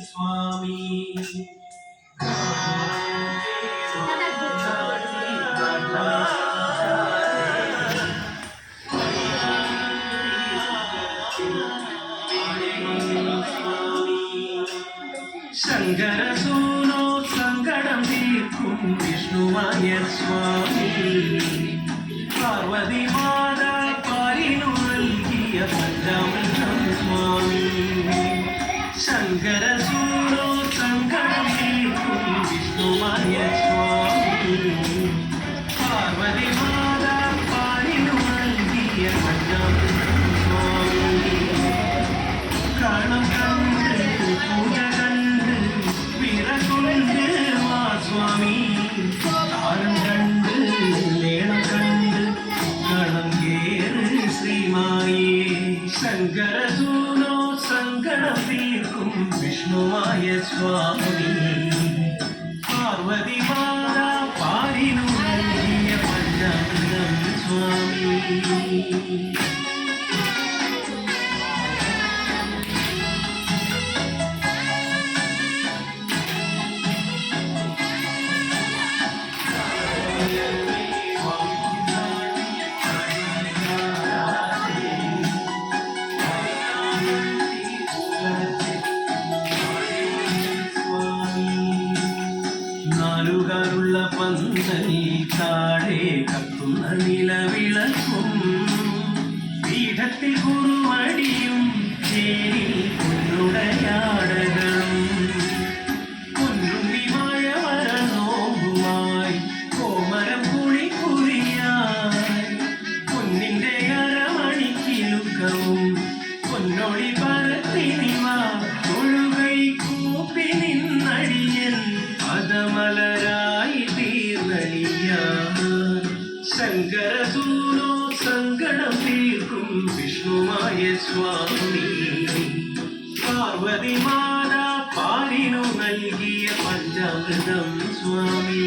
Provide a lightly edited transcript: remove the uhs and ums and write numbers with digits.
സ്വാമി ശങ്കരസൂനോ സങ്കടം തീർക്കും വിഷ്ണുമായ സ്വാമി പാർവതി മാതാ പാലിനു നൽകിയ പഞ്ചാമൃതം സ്വാമി ശങ്കരസൂനോ സങ്കടം തീർക്കും വിഷ്ണുമായ സ്വാമി പാർവതി മാതാ പാലിനു നൽകിയ പഞ്ചാമൃതം സ്വാമി കണം കണ്ട് പൂജ കണ്ട് വിറകൊണ്ട് വാ സ്വാമി താരം കണ്ട് നേണം കണ്ട് കണം കേറ് ശ്രീമായേ ശങ്കരസൂനോ സങ്കടം തീർക്കും വിഷ്ണുവായ സ്വാമി പാർവതി മാതാ പാലിനു നൽകിയ പഞ്ചാമൃതം സ്വാമി നാലുകാരുള്ള പന്തലിൽ താഴെ കത്തുന്ന നിലവിളക്കും പീഠത്തിൽ കുറുമടിയും ചേരി പൊന്നുടയാടകളും പൊന്നുണ്ണിമായ വരനോവുമായി കോമരം കുളിക്കുറിയായി പൊന്നിന്റെ അരമണിക്കിലുക്കവും പൊന്നൊളി പരത്തിനിവ ഒഴുകൈ കൂപ്പി നിന്നടിയൻ പദമലരായി തീർന്നടിയ ശങ്കരസൂനോ സങ്കടം തീർക്കും വിഷ്ണുമായ സ്വാമി പാർവതി മാതാ പാലിനു നൽകിയ പഞ്ചാമൃതം സ്വാമി